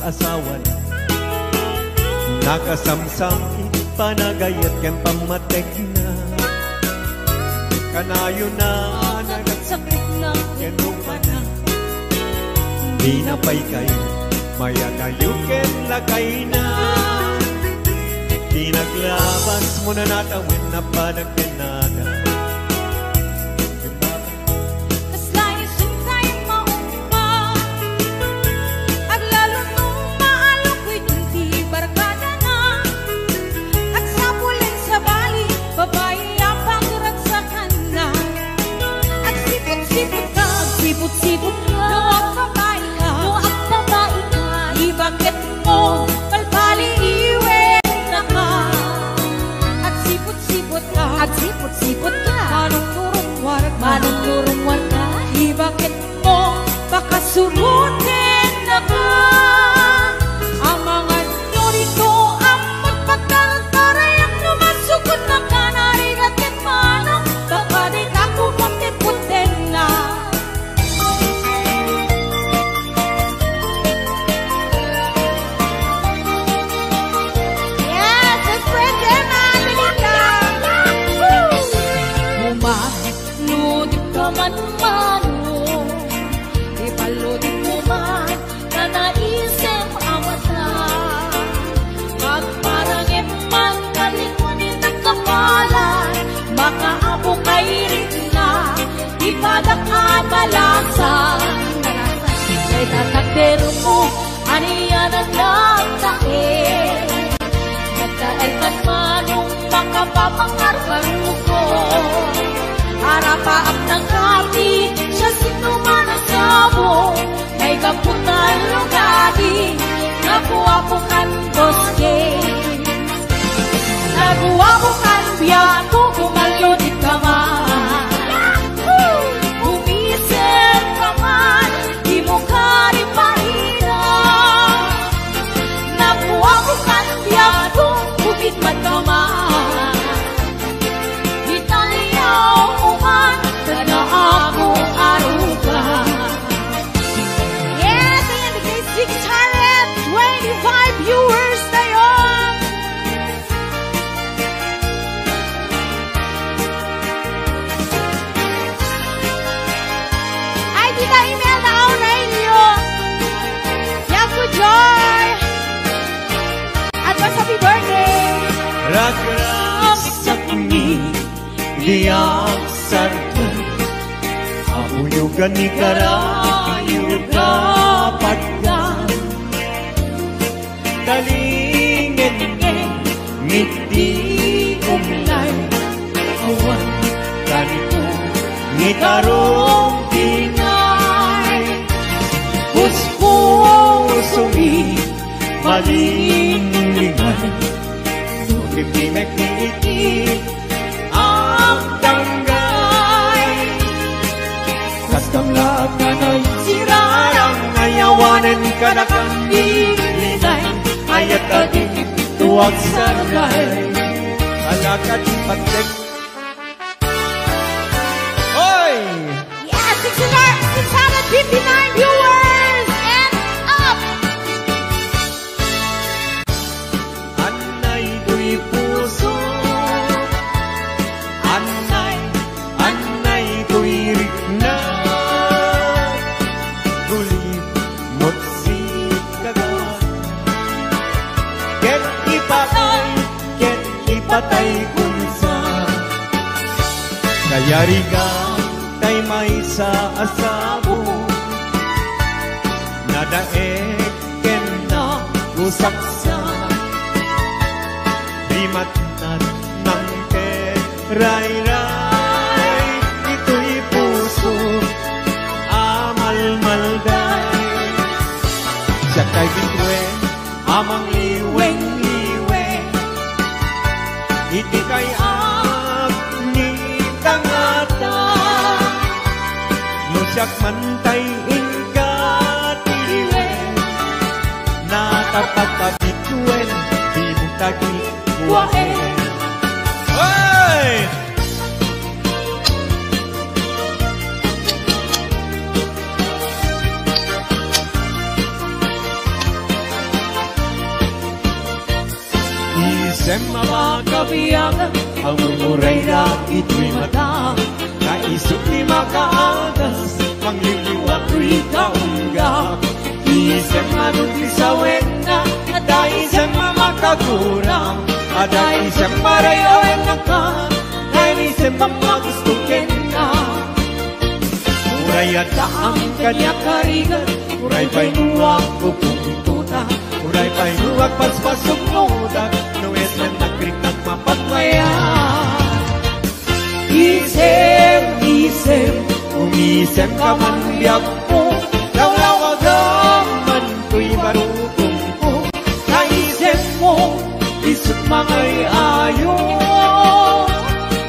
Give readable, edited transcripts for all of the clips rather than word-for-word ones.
asawa na. Nakasamsam panagayat ken pamatek na. Kanayo na nagsakit na ken na. Di na pay kayo mayagayo ken lagay na. Di naglabas mo na natawin na panagkenada. Sipot ka, luwag babae ka, ibakit mo, palpali iwen na ka. At sipot-sipot ka, manong turong warga, ibakit mo, baka surutin na ka. Ang mga nyori ko, ang magpagkakaray, ang lumasukot na ka, narigat ket manong, baka di ka kumakiputin na. Man-mano, ipaludin mo man na naisip ang mata. Magparangin man kalikunin ang kapalan, makaabo kay rin na ipadakabalasa. Kay tatakder mo, aniyan ang nagtae. Nagtael kan manong makapapangarkan ko. Harapaap ng kati, siya sinuman ang sabo. May kaputan lugadi, nabuwapukan boske. Nabuwapukan biyato, kumaludit ka man. Umisip ka man, di mo ka rin mahina. Nabuwapukan biyato, kumidmat ka man. Ako aruga. Yes, ayan, may 625 viewers tayo. Ay, Tita Imelda Aurelio, Yaku Joy, advance happy birthday. Rag-rag sa kuni, diyak sarto. Uyugan ni karayo dapat yan. Dalingin ngiti umlay. Awan ganito ngitarong tingay. Puspusungi malinglingan. Sukip-imek ngiti ang tanggay. Kastamlaag na naisirarang ayawanan ka na kang dilinay. Ayat ka din tuwag sargay. Alakad patek. Oy! Yes, 659 viewers and up! Anay do'y puso. Anay do'y rikna. Patay kunsa kayari ka tay may sa asabo nadaek ken na usaksa limatnan ng teray-ray ito'y puso amal-malday siya kay bitwen amang liweng iti kay agni tangata musyak mantay ingkatiliwen natapat kabituen di mutagi waen. Hey! Isem mapakabiyagan, ang umuray na ito'y mata. Kaisip ni makaagas, pangliliwag ko'y kaunggak. Isem manuntisawin na, ada isem mamakagurang. Ada isem marayawan na ka, dahil isem mamagustukin na. Uray at ang kanya karigan, uray pa'y nuwag ko pumuntuta. Uray pa'y nuwag paspasok noda, nuwes na nagkrik ng mapatmaya. Isem, isem, umisem ka man biyak ko, lawlawag man ko'y marutong ko. Naisem mo, isip mangay ayo,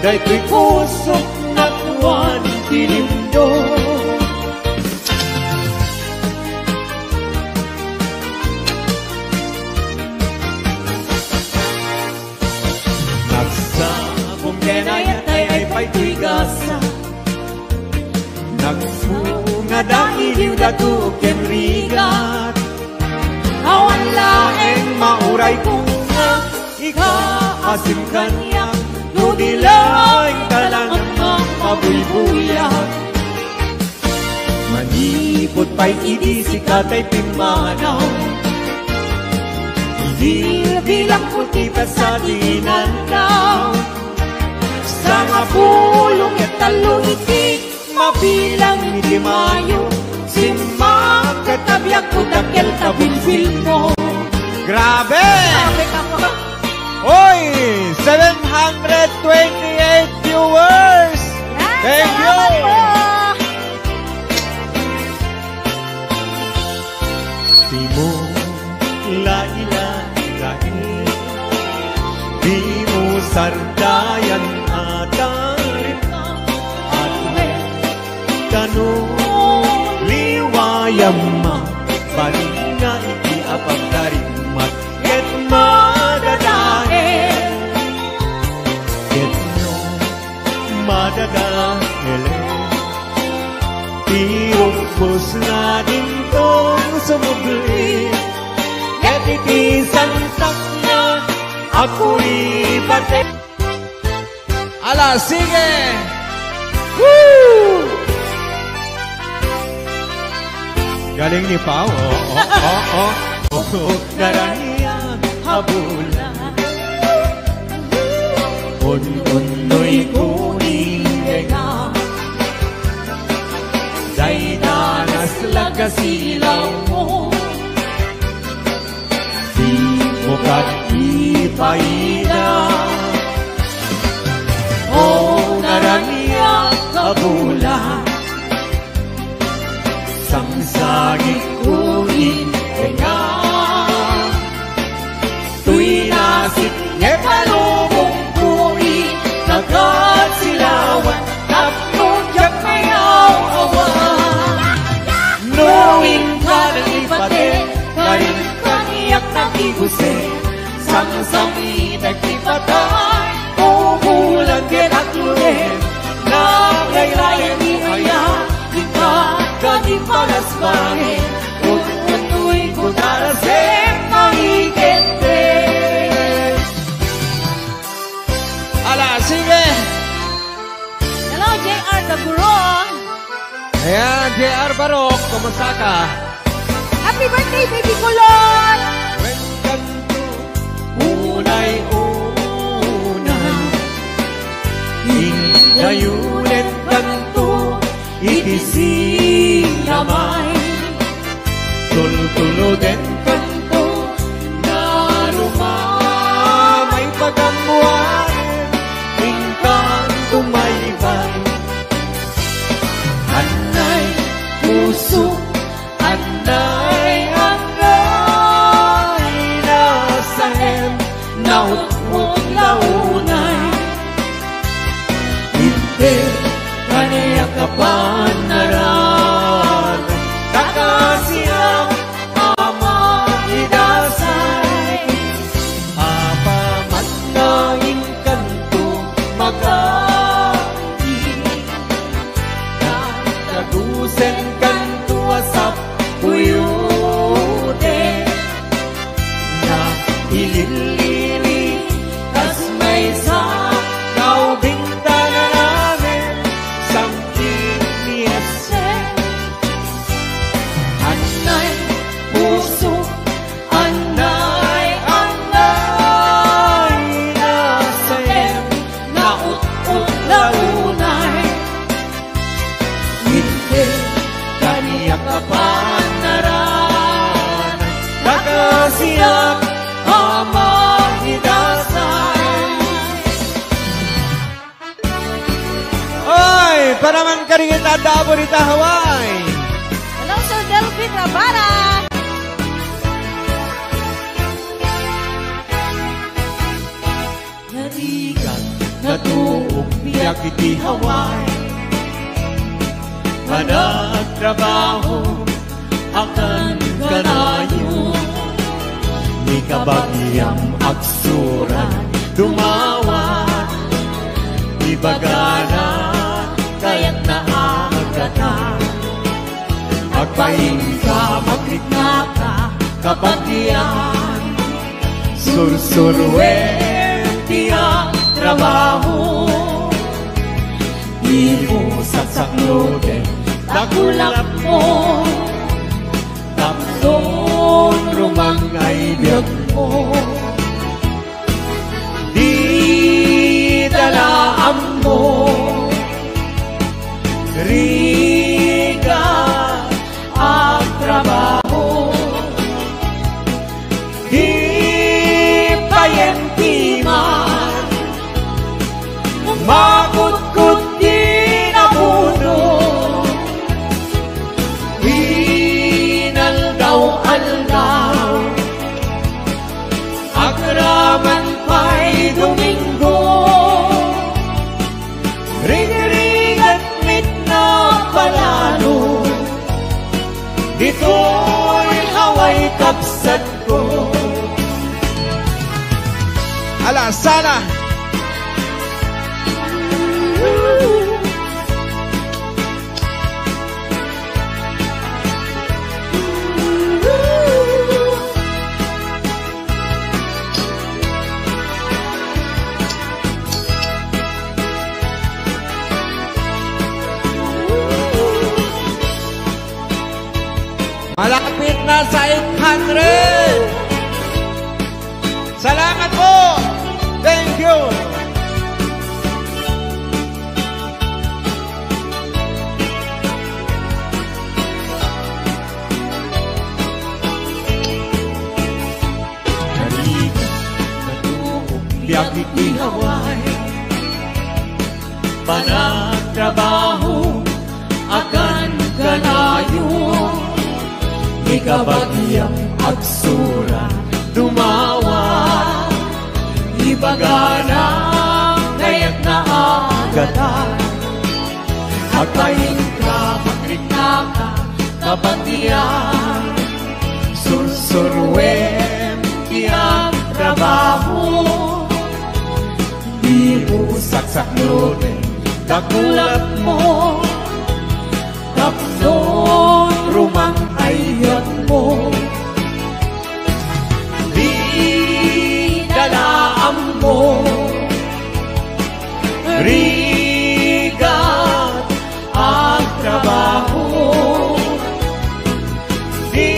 dahil ko'y kusok na tuwan tinindo. Nagsabong denayatay ay pa'y gasa, nagsunga dahil dagukin rigat. Awan laeng mauray kong nga, ikaasim kanyak, nudilaing talang ng mabuybuyak. Manipot pa'y idisi katay pimanaw, bilang puti pa sa dinandaw. Sa nga pulong at talungitik, mabilang hindi mayo, simang katabyak ko dakil tabilbil mo. Grabe! Oy! 728 viewers! Thank you! Simo lain-lain, di mo sardayan atarin, at kanu liwayam ma, bali nga ikiapag karimat, ket madadael, ket no madadael, tirupos na din kong sumugli. Itisantak na ako'y bate. Ala, sige! Woo! Galing ni Pao. Daraniyan habulan, un-unoy kuning nga, day danas lagasilaw mo. Bukat ipaida, o naraniya kabulan, sangsagit kunin kaya, tuy nasip nepalubong kunin, nagat silawan, tapnudyak mayaw awan. Knowing ka ng ipate, karin kaniyak nagiguse, sang-sami nagtipatay, umulan din at lunin, naglaylayan ni Aya, ika ganing palasbahin, utu'y kutarasem mahigente. Ala, sige! Hello, JR Barok. Ayan, JR Barok, kumusta ka? Happy birthday, baby kulot! Unay-unay, hingayulit kanto, itisilamay, tultuluden kanto, na lumamay pagamuan, hingkang tumaybay. Anay, puso, anay, nasahem, nautmong launay, hindi kaniya kapanaran, kakasiyang ama idasay, apaman na inkanto magati, nagagusen kanto asap kuyude, na ililili naman karingit at Daborita, Hawaii. Hello, Sir Delphine Rabara. Narigat na tuong biyak iti Hawaii. Managtrabaho akan kanayo. Ni kabagyang aksuran dumawat. Ibagana kaya't naagatan. Agpaing ka, maglikna ka, kabagyan. Sursurwen tiyang trabaho. Di mo sasakloden, takulap mo. Tapson rumangay biyag mo. Di dalaan mo. Riga ang trabaho. Di payentiman. Makut-kut di nabuno. Hinaldaw-aldaw. Agraman pa'y Domingo. Ring-ring at mitna palalo. Dito'y haway kapsat ko. Ala, sana! Malapit na sa 800. Salamat po. Thank you. Naligat na tuong biyak iti Hawaii. Panagtrabaho akan kanayo. Ikabagyang agsura dumawa. Ibagana kaya't naagatan. Agpaing ka, maglikna ka, kabagyan. Sursurwen tiyang trabaho. Di mo saksakloden, takulap mo. Tapson rumang ayat mo. Di dalaan mo. Rigat ang trabaho. Di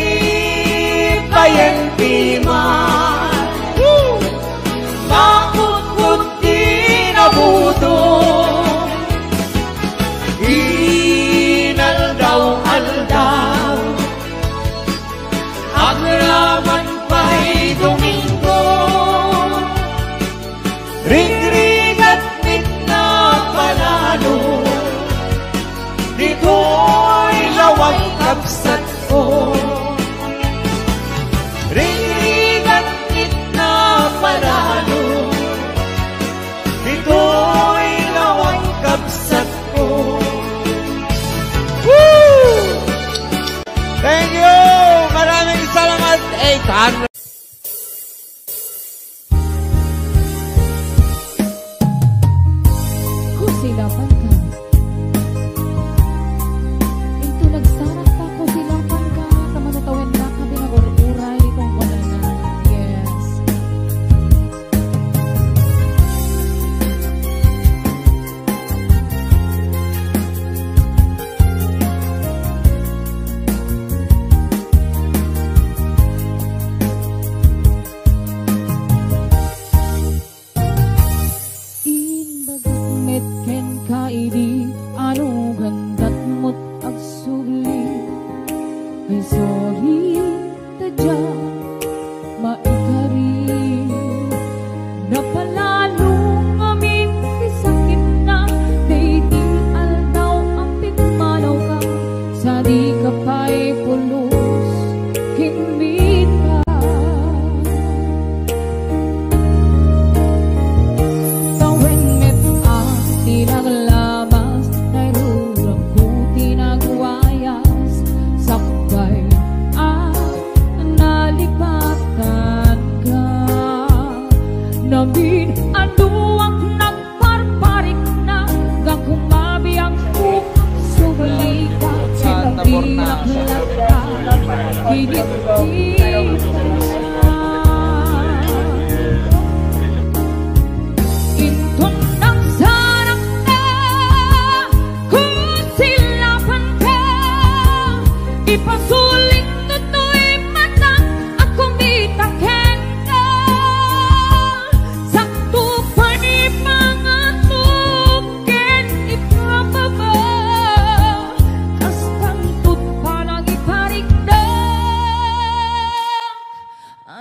payentiman. Makut-kut di nabuto. Inaldaw-aldaw. Agraman pa'y Domingo. Ring-ring at mitna palalo. Dito'y lawang kapsat ko. Ring-ring at mitna palalo. Dito'y lawang kapsat ko. Woo! Thank you! Maraming salamat, 800. Kusilapan ka. Ito nagsarap pa kusilapan ka. Kamanatawin na ka binag-uray kung wala na. Yes.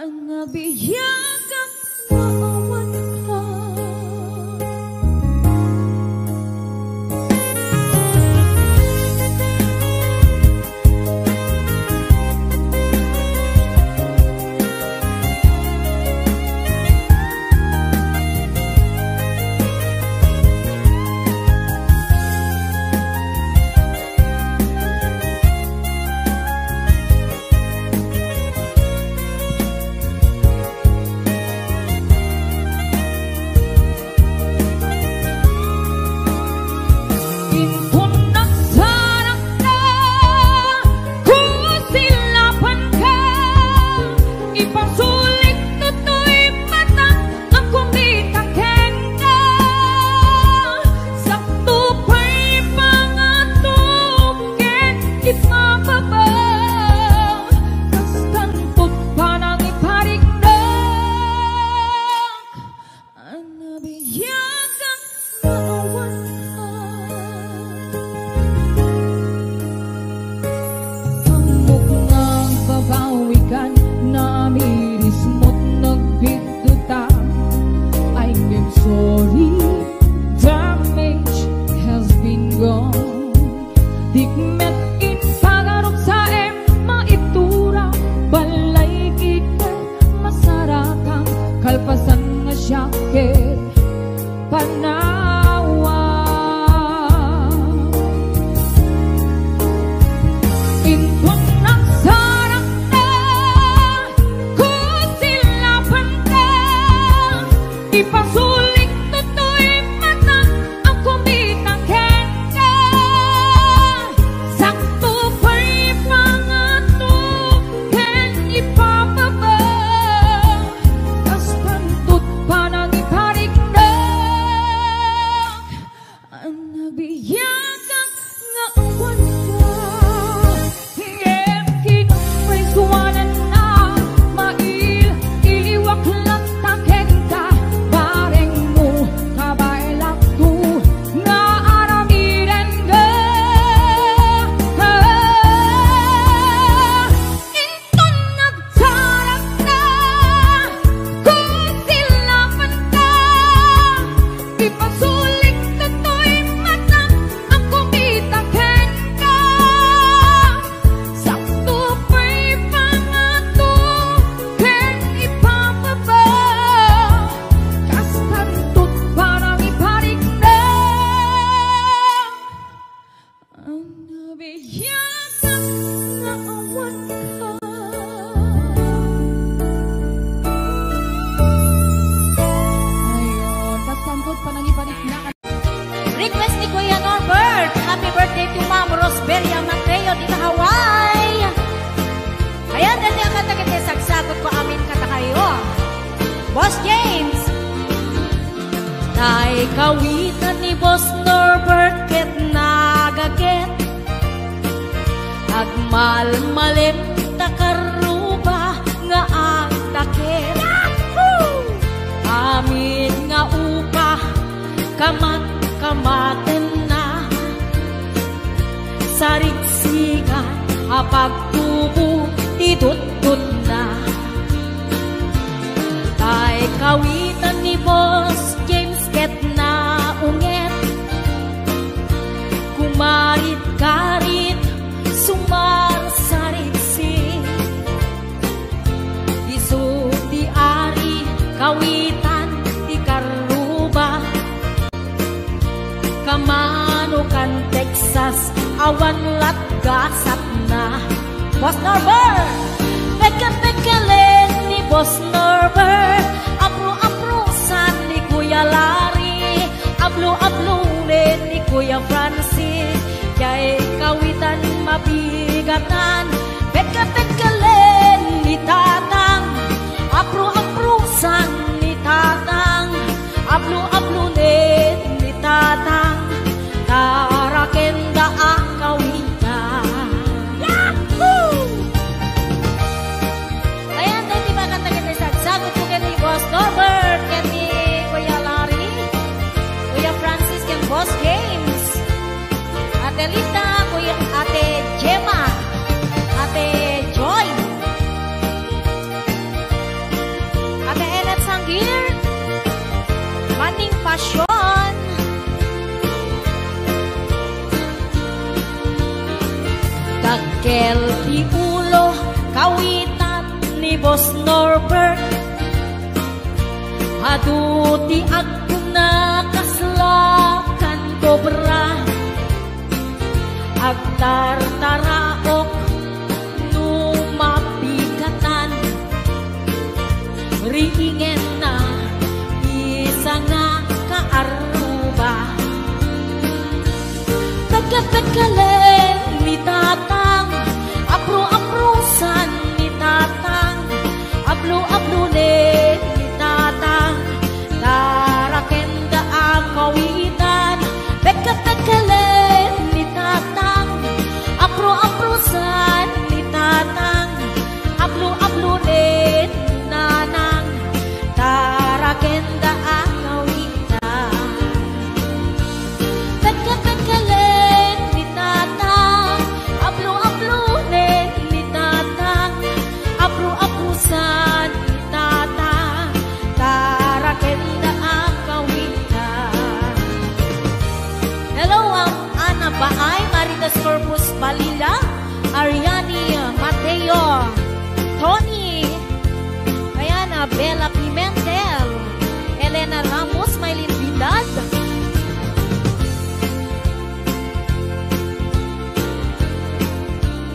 nabiyagan maawan ka. Kawitan ni Boss Norbert ket nagaget agmalmalem takaruba nga ang takit amin nga upah kamat-kamaten na sarigsigan apagtubo idut-dut na tay kawitan ni Boss James ket na unget kumarit-karit sumarsaritsi isu di ari kawitan di karuba kamanukan Texas awan lat gasat na Boss Norbert peka-pekalen ni Boss Norbert apro-aprosan ni Kuya Larry ablo-ablunin ni Kuya Francis kay kawitan mabigatan peka-pekalen ni Tatang apro-aprosan ni Tatang ablo-ablunin ni Tatang tarakenda ang kawitan Yahoo! Ayan, di ba kanta kita sa pasyon. Dagkel ti ulo kawitan ni Boss Norbert, aduti agna kaslakan kobra, agtartaraok numapigatan, riingen na isa nga kaaruba. Tagkat-tagkalen ni tatang, apro-aprosan ni tatang, ablo-ablunin ni tatang, tarakenda ang kawitan. Tagkat-tagkalen ni tatang, apro-aprosan ni tatang, ablo-ablunin nanang, tarakenda ang kawitan. Tagkat-tagkalen ni tatang, ablo-ablunin ni tatang, apro-aprosan ni tatang, tarakenda ang kawitan. Hello, Ana Baay, Maritas Corpus Balila, Ariani Mateo, Tony, Ayana Bella Pimentel, Elena Ramos, Maylin Vidal,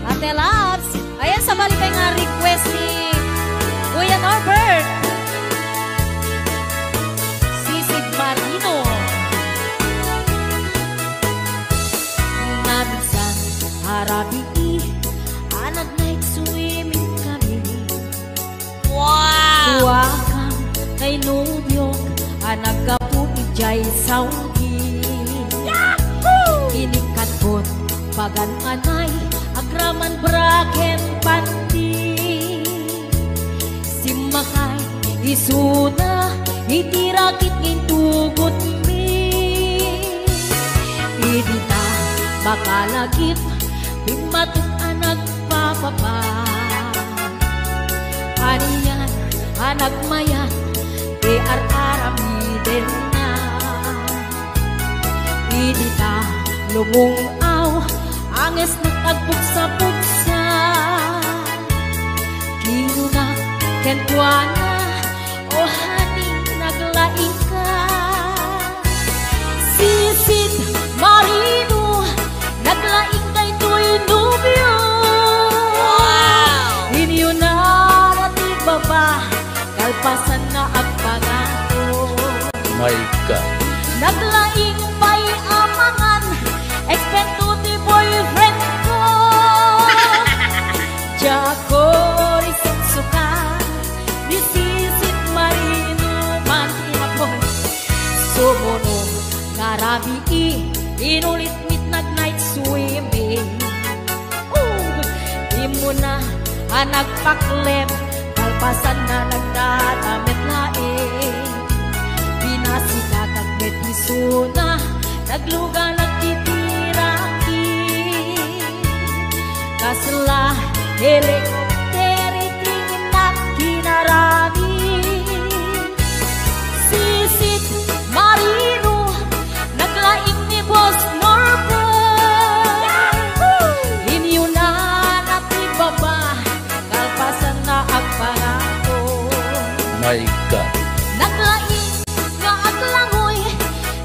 Ate Labs. Ayan, sa balik kayo nga request ni Kuya Norbert, Sisid Marino. Nabisan harabi anak night swimming kami. Wow! Tuwakang kay Nubyok, anak kapo ijay Saudi. Yahoo! Inikatbot pagan anay, agraman braken pati. Simakay isuna, itirakit ngintugot mi. Idita makalagip, bimatok anak papapa. Aniyan, anak mayan, ar-aramiden na. Idita, lumungaw, anges nagtagbuksa-buksa. Kinuna, kentuana, o hani, naglaing ka. Sisid Marino, naglaing kay Tuy Nubyo. Wow! Inyo na natin baba, kalpasan na ang pangato. My God. Naglaing pa'y amangan, ekspekto ti boyfriend ko. Jako risuksuka, ni Sisid Marino man tinapon. Sumunong ngarabi inulit midnight night swimming. Di mo na nagpaklep, kalpasan na nagdadamit laing. Pinasikat at betisuna, nagluga nagtitiraki. Kasla helikopteri tingin at kinarami. Sisid Marino, naglaing ni Boss Norbert. Inyo na natin baba, kalpasan na ang pangako. My God. Naglaing nga aglangoy,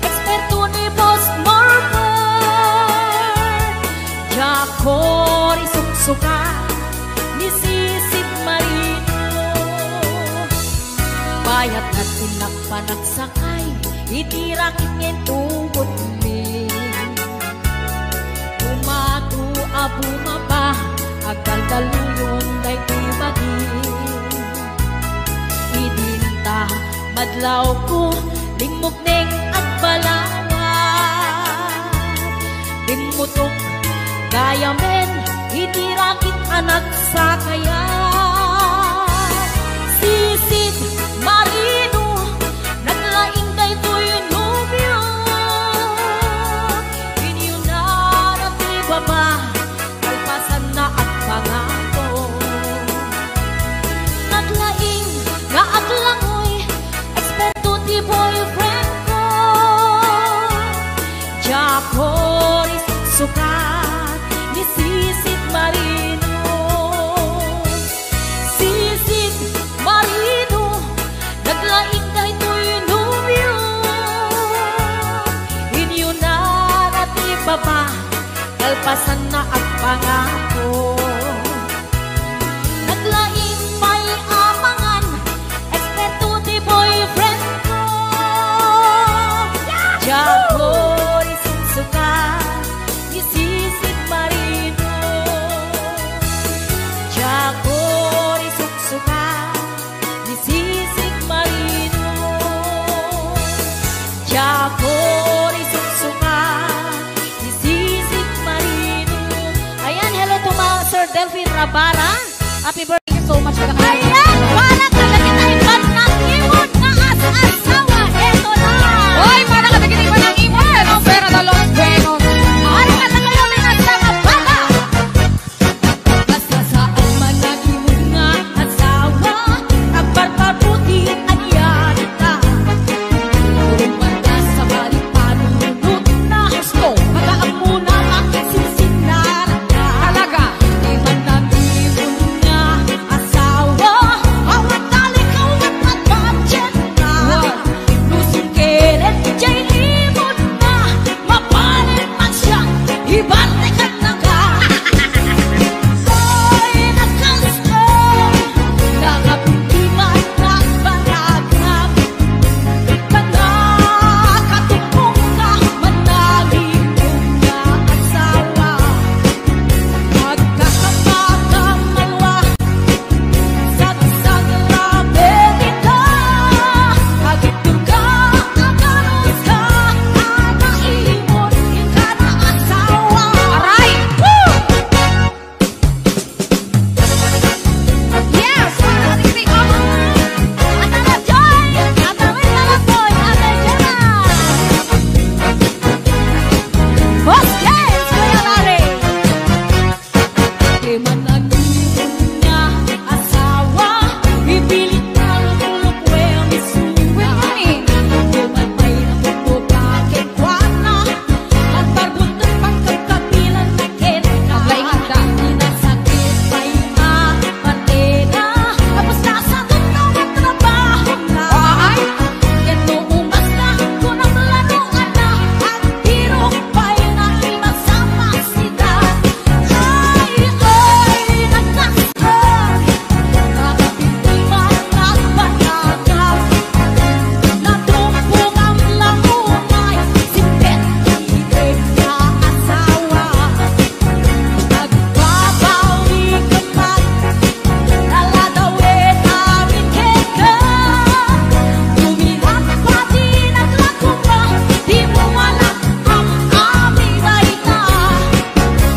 eksperto ni Boss Norbert. Jako risuksuka, ni Sisid Marino. Bayat na tinagpanagsakay, itirakit ngayon tungkot mi. Umatu abumaba, agal daluyon day ibagin. Idinta madlaw ko, lingmok neng agbalawa. Limutok gaya men, itirakit anak sa kaya. Sisid Marino, naglaing kay Tuy Nubyo. Inyo na natin baba, kalpasan na ang pangako. Naglaing nga aglangoy, eksperto ti boyfriend ko. kalpasan na ang pangako. Naglaing may amangan, eksperto di boyfriend ko. Jago di sumsuka, isisig marino. Jago di sumsuka, isisig marino. Jago di sumsuka, isisig marino. Ayan, hello to mga Sir Delphine Rabara. Happy birthday so much. Ayan, para talaga kita iban ng imod na asa-asawa. Eto na. Hoy, para ka naging iba ng email. Ang pera na Los Venos. Ari ka na kayo may nasa mababa. Basta saan man naging mga asawa, nagbarbabuti ang yanita. Puro manda sa balik panunod na gusto. Magaan muna ang sisinarata. Talaga. Di man naging mga asawa, awat talikaw at matbadyan na. Lusong keret, jay imod na. Mapalit man siya, ibarte ka na ka. Ay, nakastoy, nakapitiman ng baragap. Nakakatumbong ka, manalipong na asawa. Magkakapakamalawa, sagsag labi kita. Hagitong ka, agaros ka, anaimon ka na asawa. Aray! Woo! Yes! Para ka naging iba. Atala Joy! Atawin na lang Boy! Atay Jana! Boss James! Kuya Larry! Di man naging niya asawa, ipilit na lumulok well isuwa. Di man may nakutubakit kwana, at barbutan pagkakapilan na kena. Lainganda. Inasakit pa'y matena, tapos nasa tunong at trabaho na. Ay! Yan umas na kung ang laruan na, at tirok pa'y nakimasama sila. Ay, nagkasal, nakapitiman at panagap. Natumpong ang lamumay, simpet itig na asawa. Nagbabawi ka man, naladawin amin keka. Tumilat pa din at lakuma, di mo malak ang aming baita.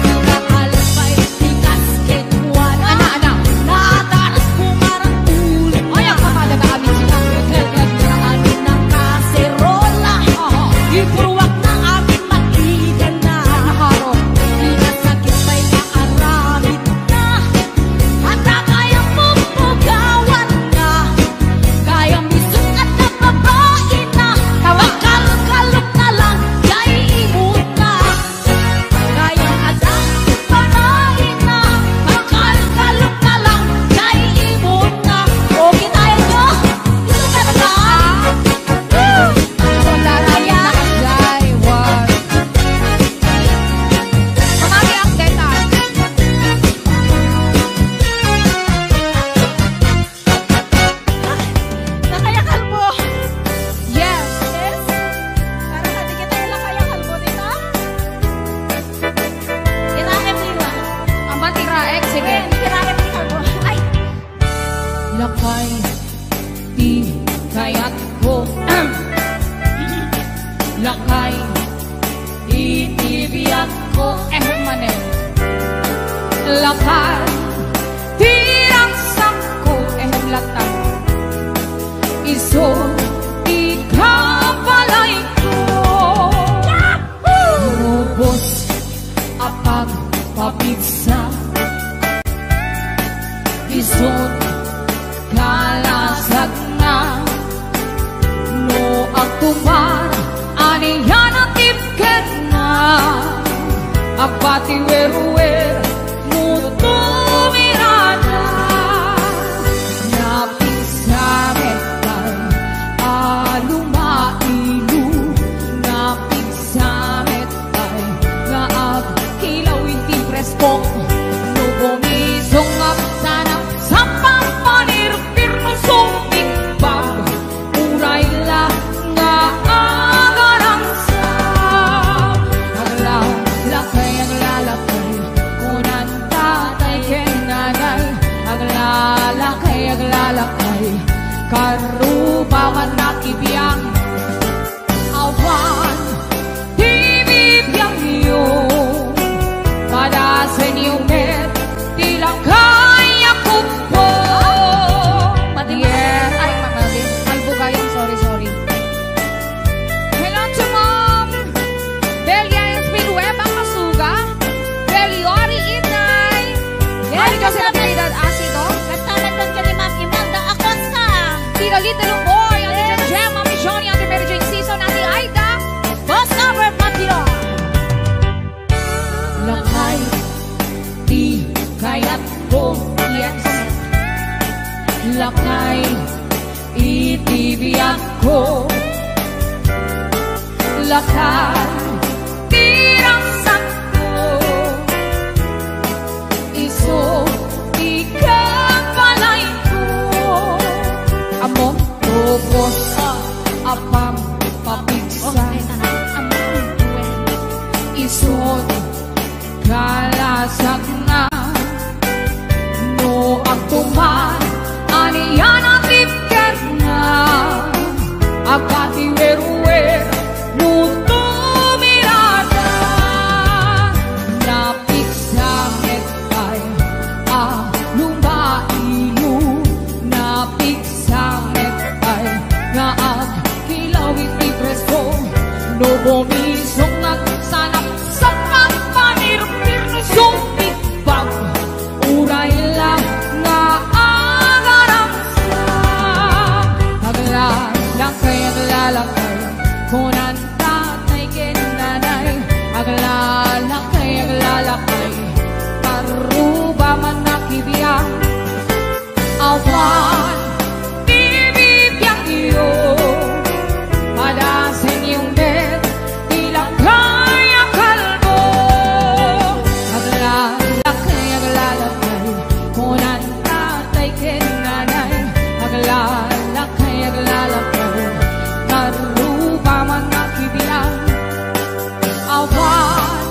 Pinaalpay tigas kenwana, nataras pumarang ulo. Ay, ang kamada na amin sila. Nagkagraan ng kaserola, ipurwak na aming makita na. Nakaro. Pinasakit pa'y naaramid na, at kayang pupugawan na. Kayang misong at nababain na, makalkalok na lang, kay imod na. Kayang adang panahin na, makalkalok na lang, kay imod na. Okay tayo nyo? Gusto ka na ba? Daraya na kasay. Wow. Mamami ang deta. Nakayakal mo. Yes. Yes? Para hindi kita nakayakal mo, dito? Kirahem nila. Ang batira X. Sige. Kirahem nila mo. Ay! Lakay, di kayat ko. Lakay, itibiyat ko. Manen. Lakay, Tirang sangko. Latang. iso, ikapalay ko. Robos, apag, papigsa. Isot, kalasag na. No agtumar, aniyan at tipket na. Apati weruwer, muto mirada. Napisamet kay alumailu. Napisamet kay naag kilaw parubaman na kibiyang awan bibibiyang iyo para sa inyong net tilang kaya ko po. Yes. Ay, matabi. Kalbo kayo. Sorry. Hello to Mom Belia and Spinueva Masuga Beliori Inay. Yes, kasi nabilidad asido. Kasama doon ka ni Ma'am Imelda Acosta. Tito Little Boy, Ate Jen Jem, Mami Johnny, Ate Mary Jane Season, Ate Aida. Boss Albert Matiro. Lakay, di kaya't ko, yes. Lakay, itibiyag ko. Lakay, tirangsan ko. Iso, ikapalay ko. Among tubos sa apang papigsan. Isod, kalasag na. No ang tuman, aniyan ang tipker na. Agati weruwer, muto mirada. Napigsangit ay lumailu. Napigsangit ay naag kilawin ni preso. No bumisong at sanap sa papanirpir no sumpipag. Uray lang nga agarang sa aglalakay kung ang tatay kinanay. Aglalakay paruba man nakibiyang awan bibibiyang iyo padasin yung bed ilang kaya kalbo. Aglalakay kung ang tatay kinanay. Aglalakay paruba man nakibiyang awan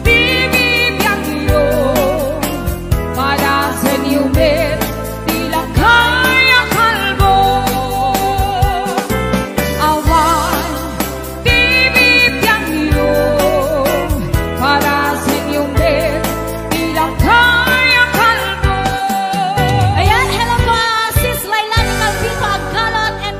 bibibiyang iyo padasin yung bed ilang kaya kalbo. Awan bibibiyang iyo padasin yung bed ilang kaya kalbo. Ayan, hello po, Sis Lailani Calvito Aggalon and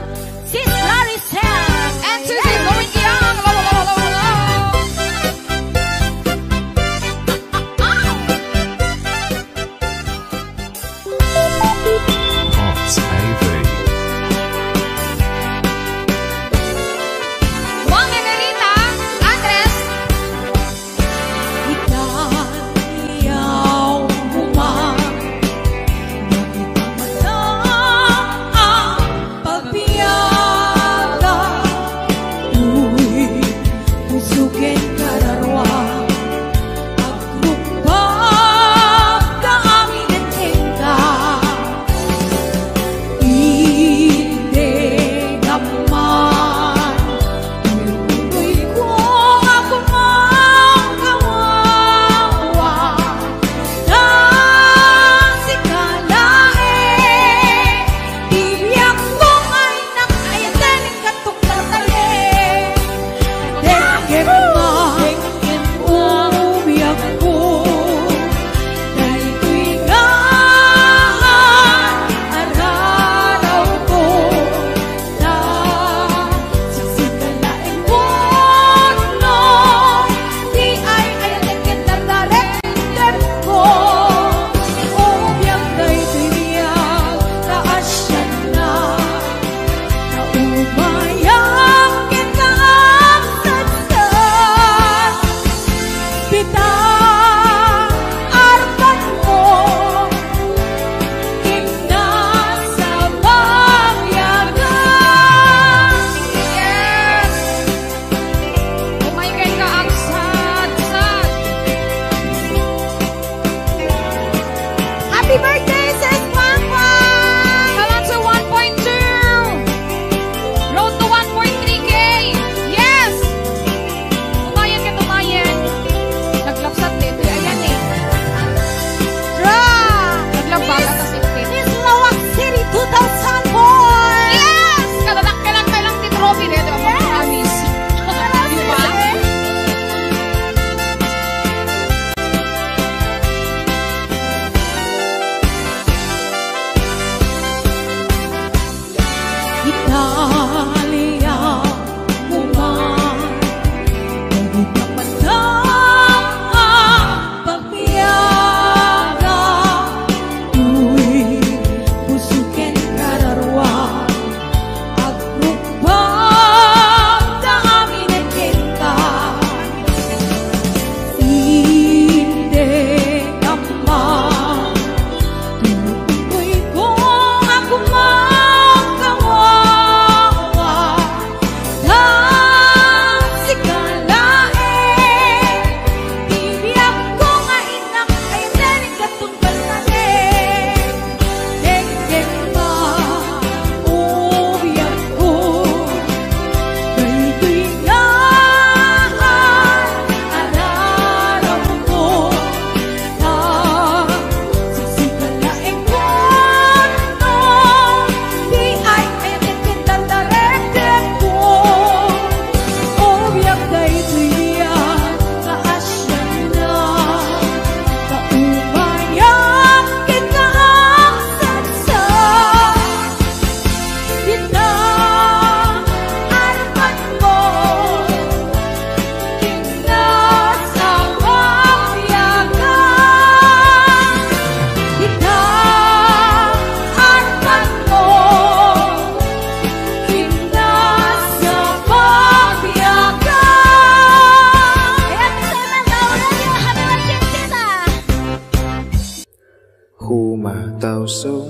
Khu mà tao sống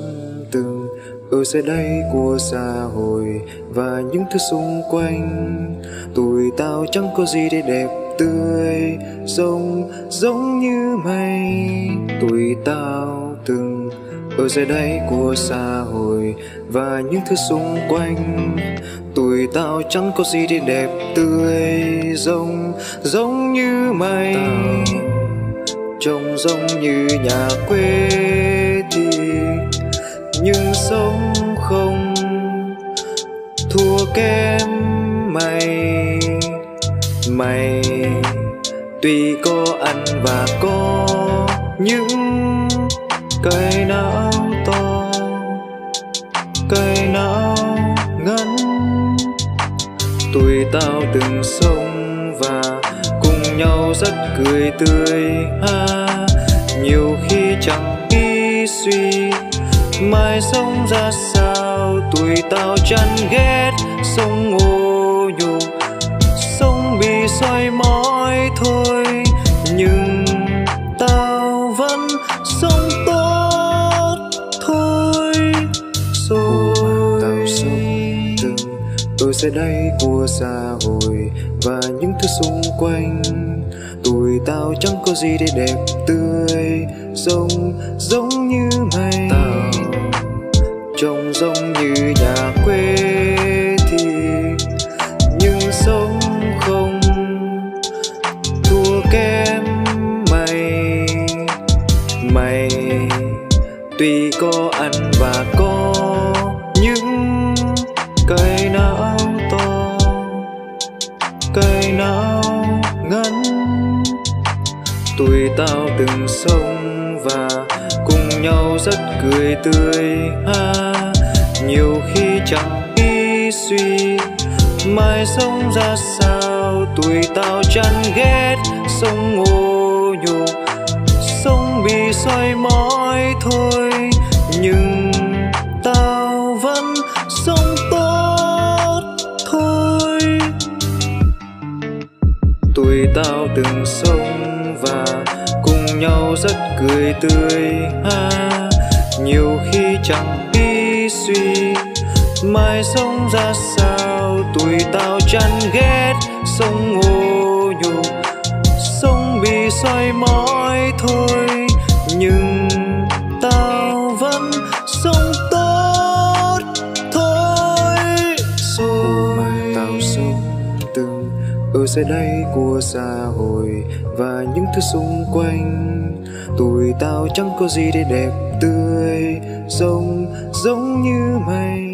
từng ở dưới đây của xã hội và những thứ xung quanh, tụi tao chẳng có gì để đẹp tươi sống giống như mày. Tụi tao từng ở dưới đây của xã hội và những thứ xung quanh, tụi tao chẳng có gì để đẹp tươi giống như mày. Trông giống như nhà quê thì nhưng sống không thua kém mày. Mày tuy có ăn và có những cái não to, cái não ngắn. Tụi tao từng sống và cùng nhau rất cười tươi ha. Nhiều khi chẳng nghĩ suy mai sống ra sao, tụi tao chán ghét sống ô nhục, sống bị soi mói thôi. Nhưng tao vẫn sống tốt thôi. Rồi tao sống từng ở dưới đây của xã hội và những thứ xung quanh, tụi tao chẳng có gì để đẹp tươi giống như mày. Tao trông giống như nhà quê thì nhưng sống không thua kém mày. Mày tuy có ăn và có những cái não to, cái não ngắn. Tụi tao từng sống và cùng nhau rất cười tươi ha. Nhiều khi chẳng nghĩ suy mai sống ra sao, tụi tao chán ghét sống ô nhục, sống bị soi mói thôi. Nhưng tao vẫn sống tốt thôi. Tụi tao từng sống và cùng nhau rất cười tươi ha. Nhiều khi chẳng biết suy mai sống ra sao, tụi tao chán ghét sống ô nhục, sống bị soi mói thôi. Nhưng tao vẫn sống tốt thôi. Rồi mà tao sống từng ở dưới đây của xã hội và những thứ xung quanh, tụi tao chẳng có gì để đẹp tươi giống như mày.